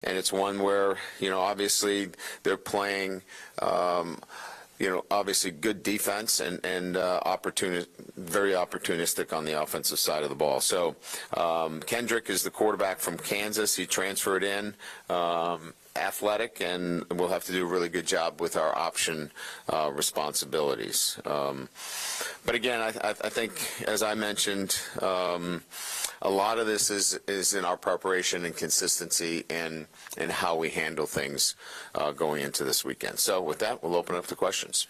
And it's one where, obviously they're playing, obviously good defense and very opportunistic on the offensive side of the ball. So Kendrick is the quarterback from Kansas. He transferred in, athletic, and we'll have to do a really good job with our option responsibilities. But again, I think, as I mentioned, a lot of this is in our preparation and consistency and how we handle things going into this weekend. So with that, we'll open up to questions.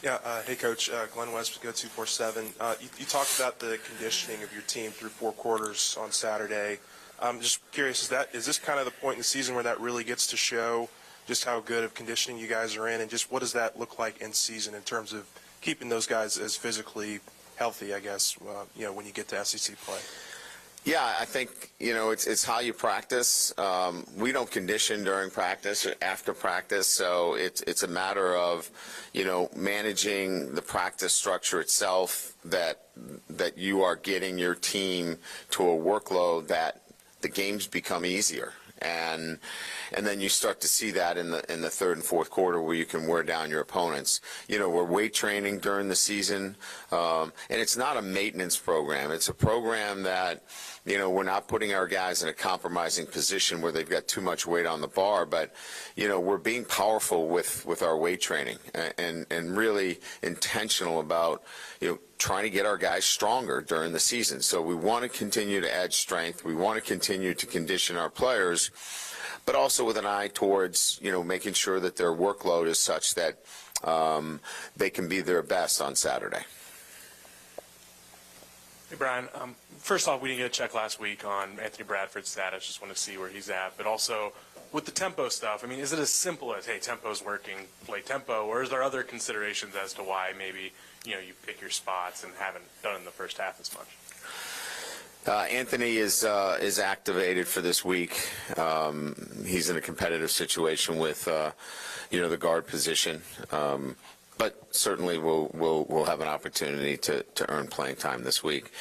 Yeah, hey, Coach. Glenn West with Go247. You talked about the conditioning of your team through 4 quarters on Saturday. I'm just curious, is this kind of the point in the season where that really gets to show just how good of conditioning you guys are in, and just what does that look like in season in terms of keeping those guys as physically healthy, I guess, when you get to SEC play? Yeah, I think, it's how you practice. We don't condition during practice or after practice, so it's a matter of, managing the practice structure itself, that you are getting your team to a workload that the games become easier. And then you start to see that in the third and fourth quarter where you can wear down your opponents. We're weight training during the season, and it's not a maintenance program. It's a program that, we're not putting our guys in a compromising position where they've got too much weight on the bar, but, we're being powerful with our weight training and really intentional about, trying to get our guys stronger during the season. So we want to continue to add strength. We want to continue to condition our players, but also with an eye towards, making sure that their workload is such that they can be their best on Saturday. Hey, Brian. First off, we didn't get a check last week on Anthony Bradford's status. Just want to see where he's at. But also, with the tempo stuff, is it as simple as, hey, tempo's working, play tempo, or is there other considerations as to why maybe, you pick your spots and haven't done in the first half as much? Anthony is activated for this week. He's in a competitive situation with, the guard position. But certainly we'll have an opportunity to earn playing time this week.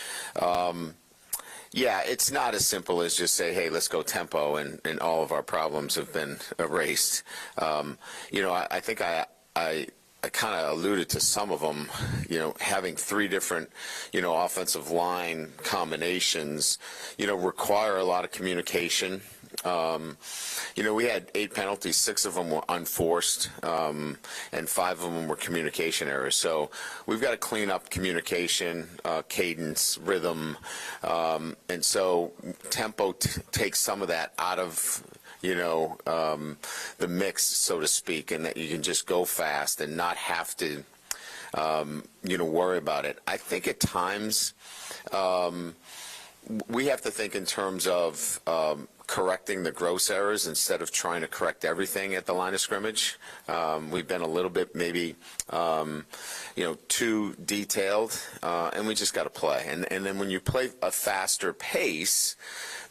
Yeah, it's not as simple as just say, hey, let's go tempo, and all of our problems have been erased. I think I kind of alluded to some of them, having 3 different, offensive line combinations, require a lot of communication. We had 8 penalties, 6 of them were unforced, and 5 of them were communication errors. So we've got to clean up communication, cadence, rhythm, and so tempo takes some of that out of the mix, so to speak, and that you can just go fast and not have to, worry about it. I think at times we have to think in terms of correcting the gross errors instead of trying to correct everything at the line of scrimmage. We've been a little bit maybe, too detailed, and we just got to play. And then when you play a faster pace,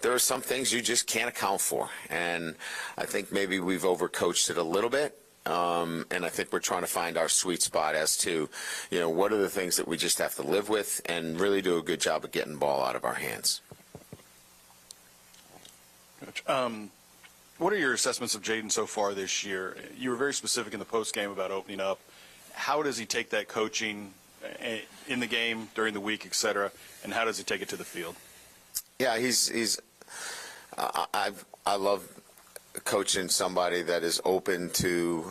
there are some things you just can't account for. And I think maybe we've overcoached it a little bit. And I think we're trying to find our sweet spot as to, what are the things that we just have to live with and really do a good job of getting the ball out of our hands. Coach, what are your assessments of Jaden so far this year? You were very specific in the post-game about opening up. How does he take that coaching in the game, during the week, et cetera, and how does he take it to the field? Yeah, I love coaching somebody that is open to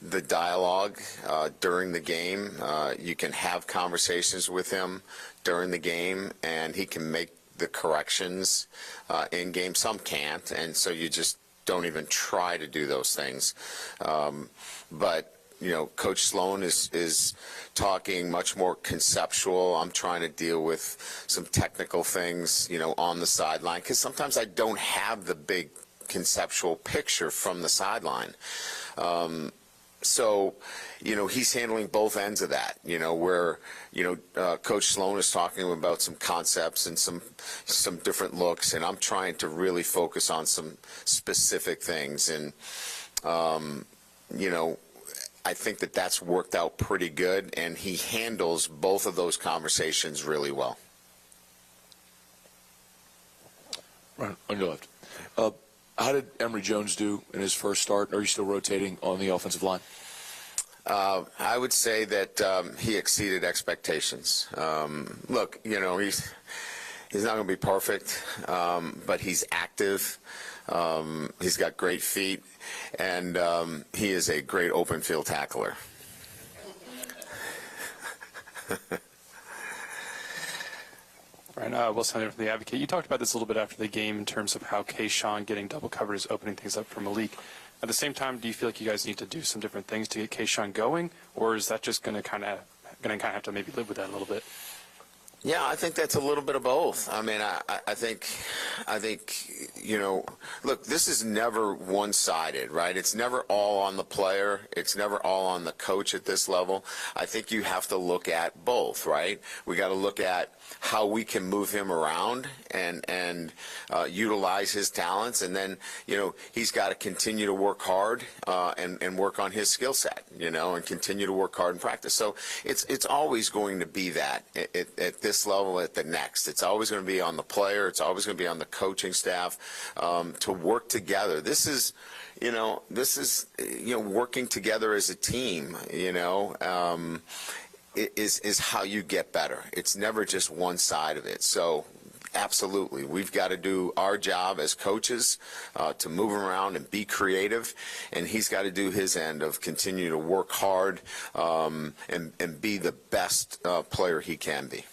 the dialogue during the game. You can have conversations with him during the game, and he can make the corrections in game. Some can't, and so you just don't even try to do those things. But Coach Sloan is talking much more conceptual. I'm trying to deal with some technical things, on the sideline, because sometimes I don't have the big conceptual picture from the sideline. So, he's handling both ends of that, where, Coach Sloan is talking about some concepts and some different looks, and I'm trying to really focus on some specific things. And, I think that that's worked out pretty good, and he handles both of those conversations really well. Right, on your left. How did Emory Jones do in his first start? Are you still rotating on the offensive line? I would say that he exceeded expectations. Look, he's not going to be perfect, but he's active. He's got great feet, and he is a great open field tackler. Brian, Wilson here from The Advocate. You talked about this a little bit after the game in terms of how Kayshawn getting double covered is opening things up for Malik. At the same time, do you feel like you guys need to do some different things to get Kayshawn going, or is that just going to kind of have to maybe live with that a little bit? Yeah, I think that's a little bit of both. I mean, I think, look, this is never one-sided, right? It's never all on the player. It's never all on the coach at this level. I think you have to look at both, right? We got to look at how we can move him around and utilize his talents, and then he's got to continue to work hard and work on his skill set, and continue to work hard in practice. So it's always going to be that at this level, at the next. It's always going to be on the player. It's always going to be on the coaching staff to work together. This is working together as a team. Is how you get better. It's never just one side of it. So absolutely, we've got to do our job as coaches to move around and be creative, and he's got to do his end of continue to work hard and be the best player he can be.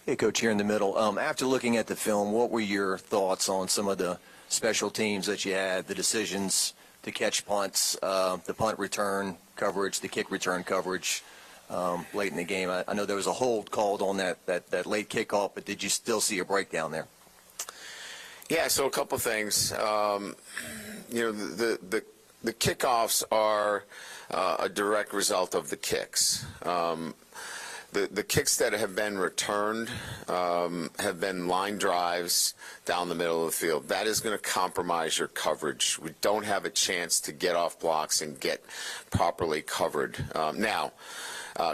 Hey, Coach, here in the middle. After looking at the film, what were your thoughts on some of the special teams that you had, the decisions to catch punts, the punt return coverage, the kick return coverage late in the game? I know there was a hold called on that late kickoff, but did you still see a breakdown there? Yeah, so a couple things. The kickoffs are a direct result of the kicks. The kicks that have been returned have been line drives down the middle of the field. That is going to compromise your coverage. We don't have a chance to get off blocks and get properly covered. Now,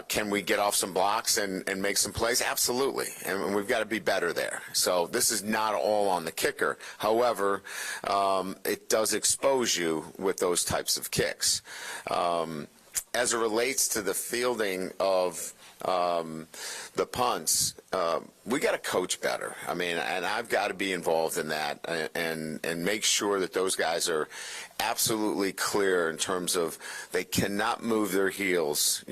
can we get off some blocks and make some plays? Absolutely, and we've got to be better there. So this is not all on the kicker. However, it does expose you with those types of kicks. As it relates to the fielding of the punts, we got to coach better. I mean, and I've got to be involved in that and make sure that those guys are absolutely clear in terms of they cannot move their heels,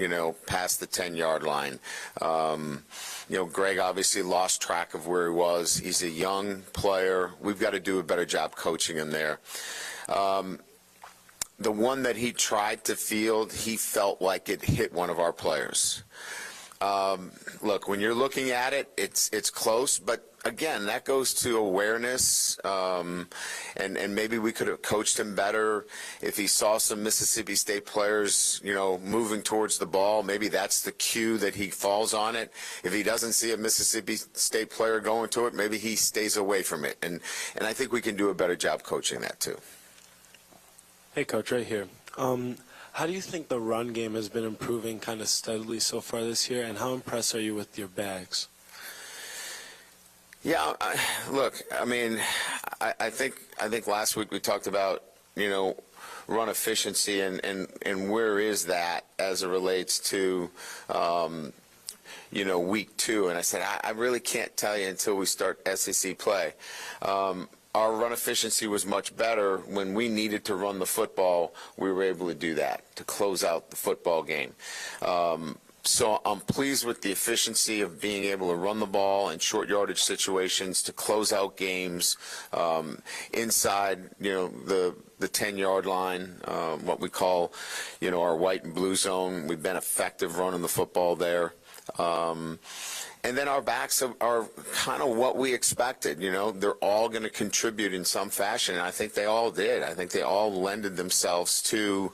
past the 10-yard line. Greg obviously lost track of where he was. He's a young player. We've got to do a better job coaching him there. The one that he tried to field, he felt like it hit one of our players. Look, when you're looking at it, it's close, but again, that goes to awareness, and maybe we could have coached him better if he saw some Mississippi State players, moving towards the ball. Maybe that's the cue that he falls on it. If he doesn't see a Mississippi State player going to it, maybe he stays away from it. And I think we can do a better job coaching that too. Hey, Coach, right here. How do you think the run game has been improving kind of steadily so far this year, and how impressed are you with your backs? Yeah, look, I mean, I think last week we talked about, run efficiency and where is that as it relates to, week 2. And I said, I really can't tell you until we start SEC play. Our run efficiency was much better. When we needed to run the football, we were able to do that, to close out the football game. So I'm pleased with the efficiency of being able to run the ball in short yardage situations to close out games inside, the 10-yard line, what we call, our white and blue zone. We've been effective running the football there. And then our backs are kind of what we expected. They're all going to contribute in some fashion, and I think they all did. I think they all lended themselves to,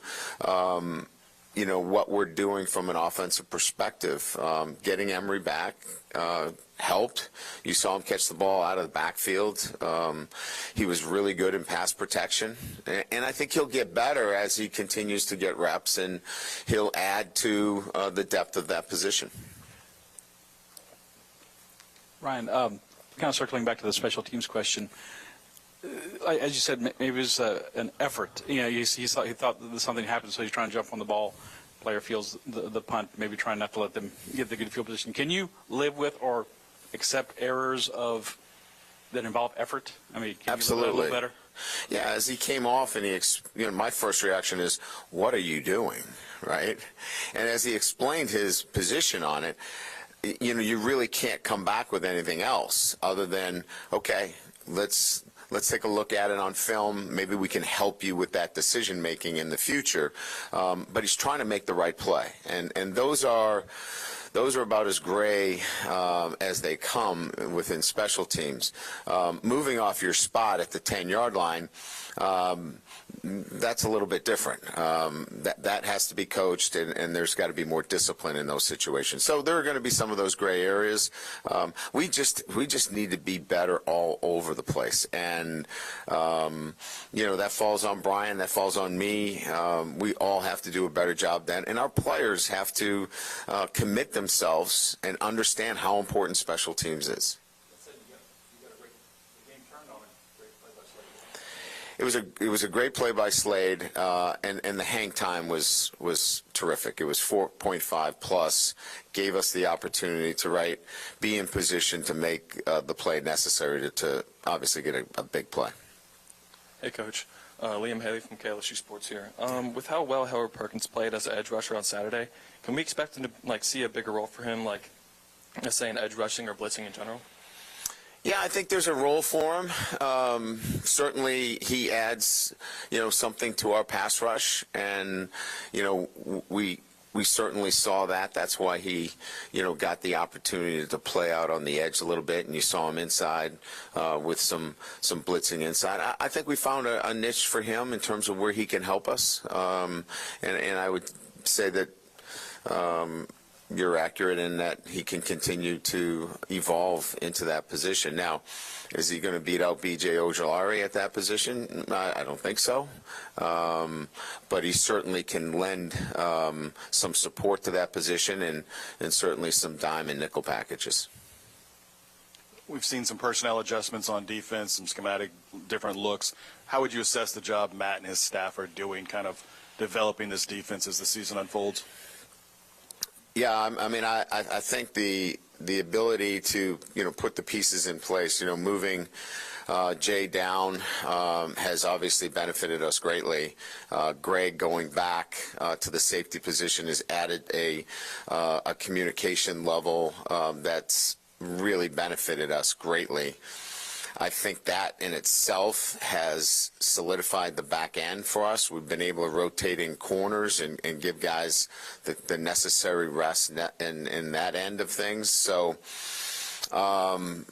what we're doing from an offensive perspective. Getting Emory back helped. You saw him catch the ball out of the backfield. He was really good in pass protection, and I think he'll get better as he continues to get reps, and he'll add to the depth of that position. Ryan, kind of circling back to the special teams question, as you said, maybe it was an effort. You know, he thought that something happened, so he's trying to jump on the ball. Player feels the punt, maybe trying not to let them get the good field position. Can you live with or accept errors that involve effort? I mean, can Absolutely. you live a little better? Yeah, as he came off, and my first reaction is, "What are you doing?" Right? And as he explained his position on it, you really can't come back with anything else other than, okay, let's take a look at it on film. Maybe we can help you with that decision making in the future. But he's trying to make the right play, and those are about as gray as they come within special teams. Moving off your spot at the 10-yard line, that's a little bit different. That has to be coached, and there's got to be more discipline in those situations. So there are going to be some of those gray areas. We just need to be better all over the place, and that falls on Brian, that falls on me. We all have to do a better job then, and our players have to commit themselves and understand how important special teams is. It was a great play by Slade, and the hang time was terrific. It was 4.5 plus, gave us the opportunity to be in position to make the play necessary to obviously get a big play. Hey, Coach. Liam Haley from KLSU Sports here. With how well Howard Perkins played as an edge rusher on Saturday, can we expect him to see a bigger role for him, let's say in edge rushing or blitzing in general? Yeah, I think there's a role for him. Certainly, he adds, something to our pass rush, and we certainly saw that. That's why he, got the opportunity to play out on the edge a little bit, and you saw him inside with some blitzing inside. I think we found a niche for him in terms of where he can help us, and I would say that. You're accurate in that he can continue to evolve into that position. Now, is he going to beat out B.J. Ojolari at that position? I don't think so. But he certainly can lend some support to that position and certainly some dime and nickel packages. We've seen some personnel adjustments on defense, some schematic different looks. How would you assess the job Matt and his staff are doing, kind of developing this defense as the season unfolds? Yeah, I think the ability to put the pieces in place, moving Jay down has obviously benefited us greatly. Greg going back to the safety position has added a communication level that's really benefited us greatly. I think that in itself has solidified the back end for us. We've been able to rotate in corners and give guys the necessary rest in that end of things. So, and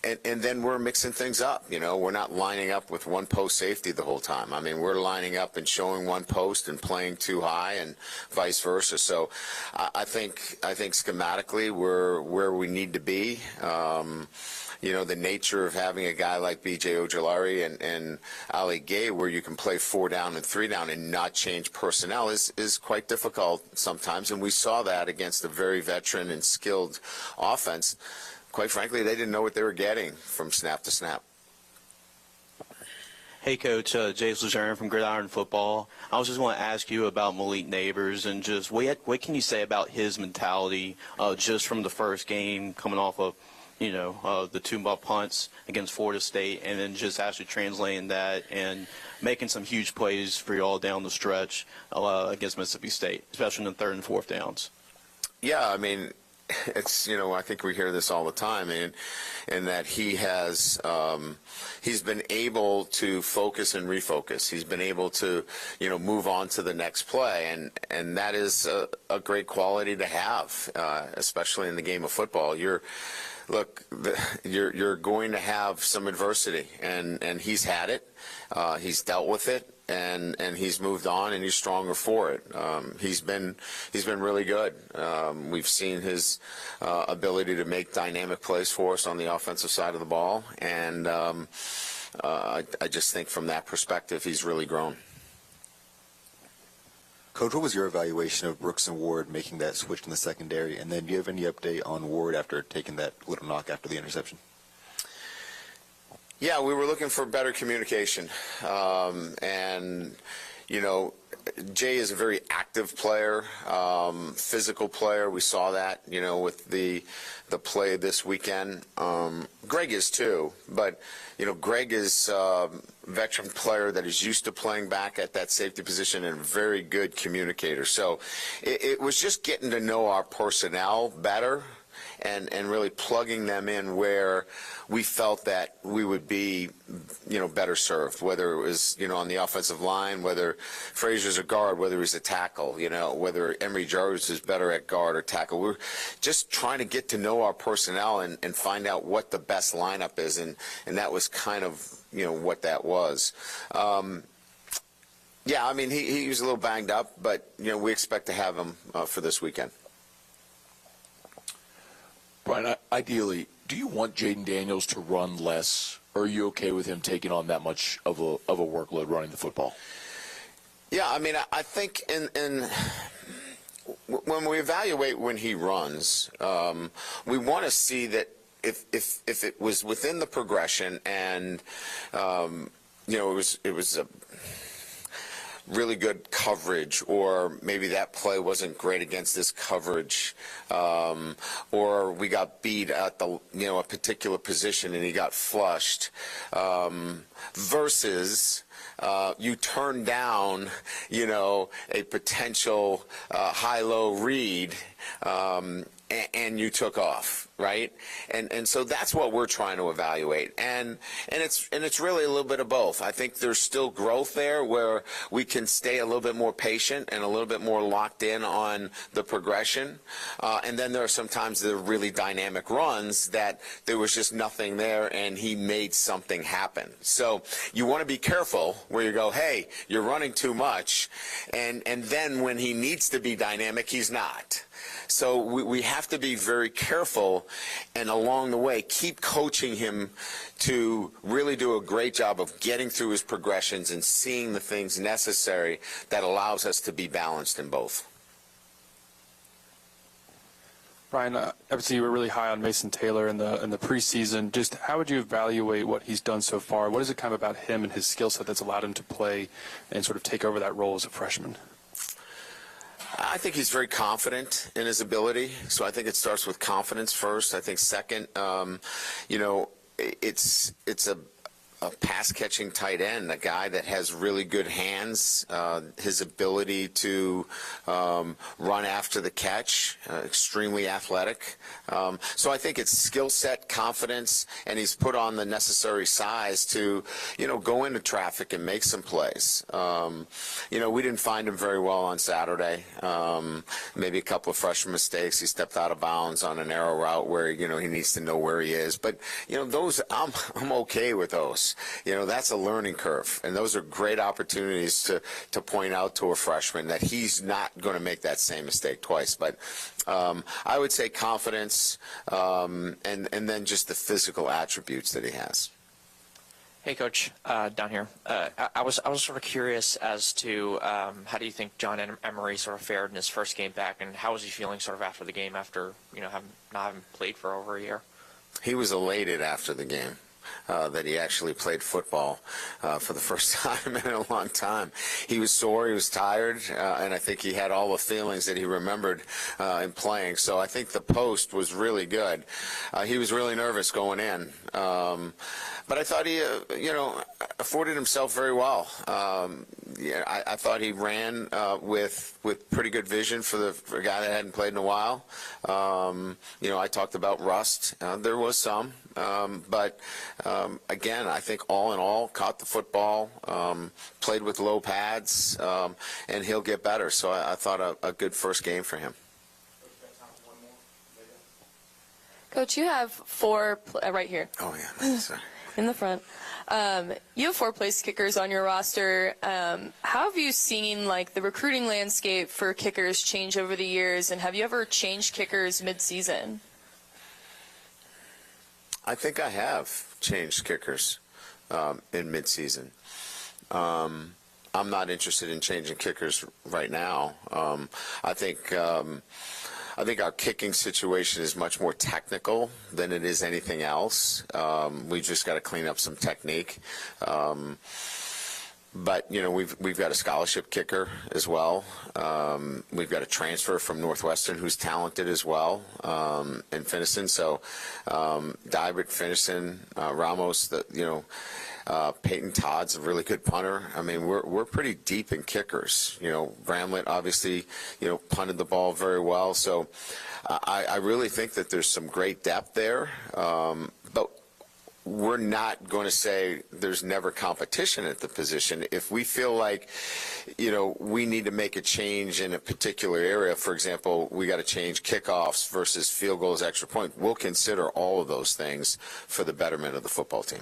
then we're mixing things up. We're not lining up with one post safety the whole time. We're lining up and showing one post and playing too high and vice versa. So I think schematically we're where we need to be. The nature of having a guy like B.J. Ojolari and Ali Gay, where you can play 4 down and 3 down and not change personnel, is quite difficult sometimes. And we saw that against a very veteran and skilled offense. Quite frankly, they didn't know what they were getting from snap to snap. Hey, Coach, Jace Lejeune from Gridiron Football. I was just want to ask you about Malik Neighbors and just what can you say about his mentality just from the first game coming off of the 2 punts against Florida State, and then just actually translating that and making some huge plays for y'all down the stretch against Mississippi State, especially in the 3rd and 4th downs. Yeah, it's, I think we hear this all the time, and that he has, he's been able to focus and refocus. He's been able to, move on to the next play, and that is a great quality to have, especially in the game of football. You're going to have some adversity, and he's had it. He's dealt with it, and he's moved on, and he's stronger for it. He's been really good. We've seen his ability to make dynamic plays for us on the offensive side of the ball, and I just think from that perspective, he's really grown. Coach, what was your evaluation of Brooks and Ward making that switch in the secondary? And then do you have any update on Ward after taking that little knock after the interception? Yeah, we were looking for better communication. And, you know, Jay is a very active player, physical player. We saw that, you know, with the play this weekend. Greg is too, but, you know, Greg is a veteran player that is used to playing back at that safety position and a very good communicator. So it was just getting to know our personnel better and really plugging them in where we felt that we would be, you know, better served, whether it was, you know, on the offensive line, whether Frazier's a guard, whether he's a tackle, you know, whether Emory Jarvis is better at guard or tackle. We're just trying to get to know our personnel and find out what the best lineup is, and that was kind of, you know, what that was. Yeah, I mean, he was a little banged up, but, you know, we expect to have him for this weekend. Brian, ideally, do you want Jaden Daniels to run less, or are you okay with him taking on that much of a workload running the football? Yeah, I mean, I think when we evaluate when he runs, we want to see that if it was within the progression and you know, it was a really good coverage, or maybe that play wasn't great against this coverage, or we got beat at the, you know, a particular position and he got flushed, versus you turn down, you know, a potential high-low read, and you took off, right? And so that's what we're trying to evaluate. And it's really a little bit of both. I think there's still growth there where we can stay a little bit more patient and a little bit more locked in on the progression. And then there are sometimes the really dynamic runs that there was just nothing there and he made something happen. So you want to be careful where you go, hey, you're running too much, and then when he needs to be dynamic, he's not. So we have to be very careful, and along the way keep coaching him to really do a great job of getting through his progressions and seeing the things necessary that allows us to be balanced in both. Brian, obviously you were really high on Mason Taylor in the preseason. Just how would you evaluate what he's done so far? What is it kind of about him and his skill set that's allowed him to play and sort of take over that role as a freshman? I think he's very confident in his ability, so I think it starts with confidence first. I think second, you know, it's a pass-catching tight end, a guy that has really good hands, his ability to run after the catch, extremely athletic. So I think it's skill set, confidence, and he's put on the necessary size to, you know, go into traffic and make some plays. You know, we didn't find him very well on Saturday. Maybe a couple of freshman mistakes. He stepped out of bounds on a narrow route where, you know, he needs to know where he is. But, you know, those, I'm okay with those. You know, that's a learning curve, and those are great opportunities to point out to a freshman that he's not going to make that same mistake twice. But I would say confidence, and then just the physical attributes that he has. Hey, Coach, down here. I was sort of curious as to how do you think John Emory sort of fared in his first game back, and how was he feeling sort of after the game, after, you know, not having played for over a year? He was elated after the game. That he actually played football for the first time in a long time. He was sore, he was tired, and I think he had all the feelings that he remembered in playing. So I think the post was really good. He was really nervous going in. But I thought he, you know, afforded himself very well. Yeah, I thought he ran with pretty good vision for a guy that hadn't played in a while. You know, I talked about rust. There was some. But again, I think all in all, caught the football, played with low pads, and he'll get better. So I thought a good first game for him. Coach, you have four, right here. Oh, yeah. Sorry. In the front. You have 4 place kickers on your roster. How have you seen, like, the recruiting landscape for kickers change over the years, and have you ever changed kickers mid-season? I think I have changed kickers in midseason. I'm not interested in changing kickers right now. I think I think our kicking situation is much more technical than it is anything else. We just got to clean up some technique. But, you know, we've got a scholarship kicker as well. We've got a transfer from Northwestern who's talented as well, in Finnison. So, Dybert, Finnison, Ramos, Peyton Todd's a really good punter. I mean, we're pretty deep in kickers. You know, Bramlett obviously, punted the ball very well. So, I really think that there's some great depth there. But we're not going to say there's never competition at the position. If we feel like, we need to make a change in a particular area, for example, we got to change kickoffs versus field goals, extra point, we'll consider all of those things for the betterment of the football team.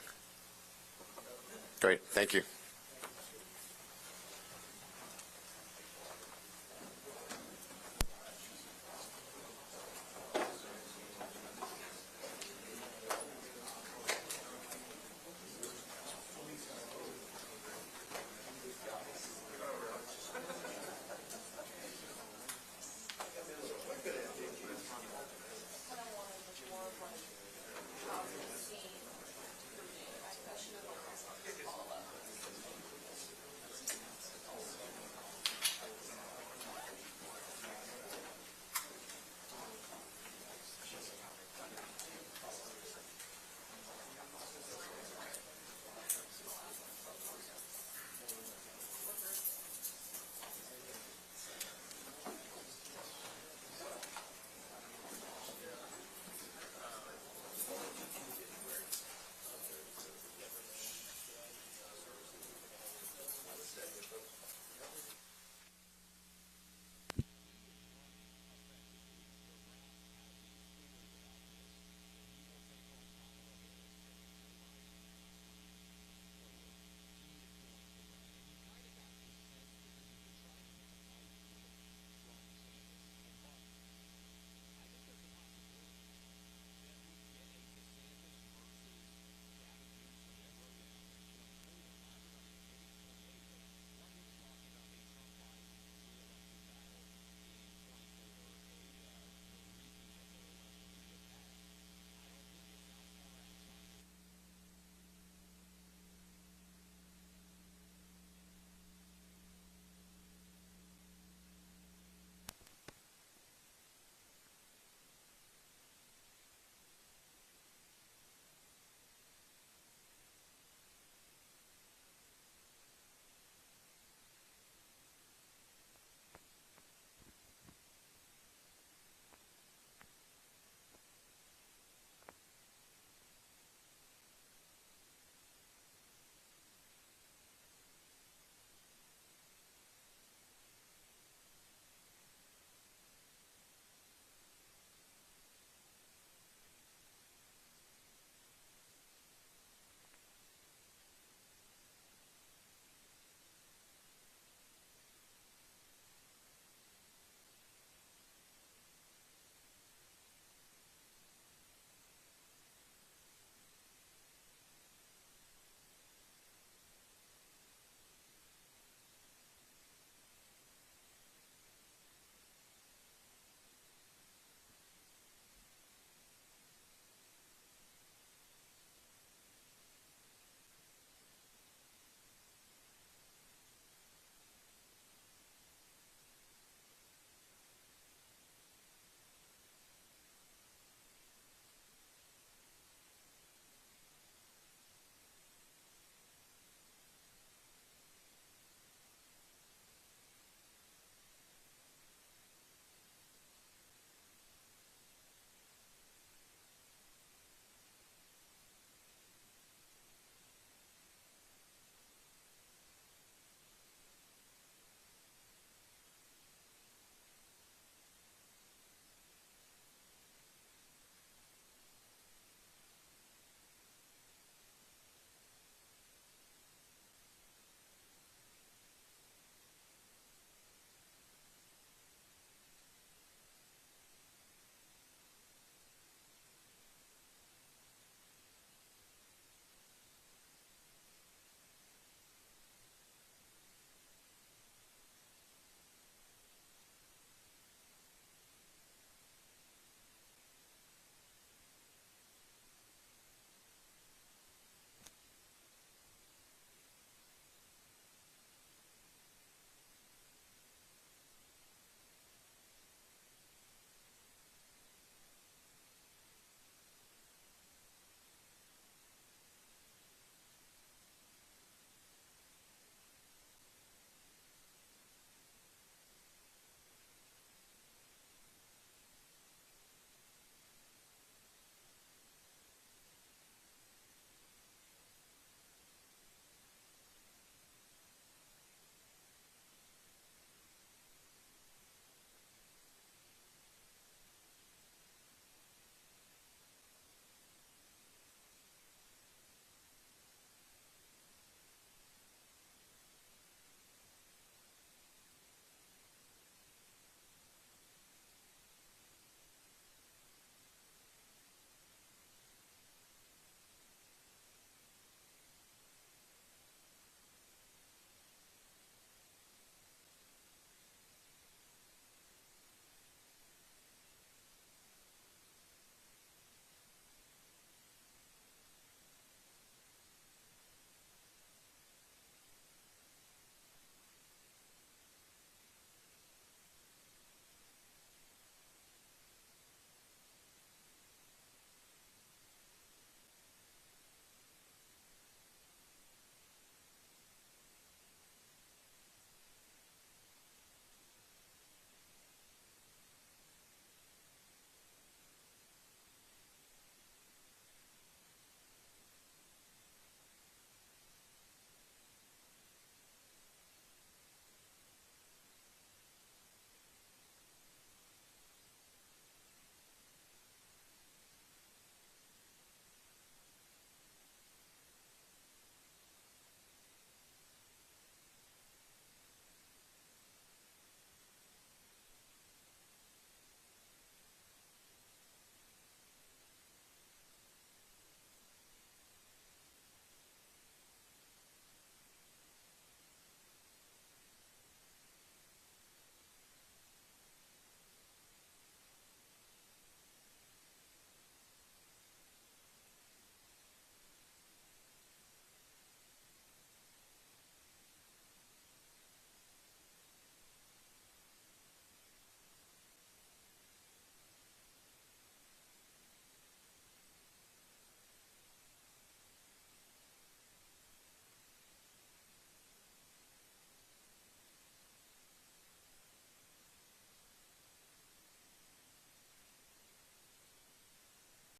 Great. Thank you.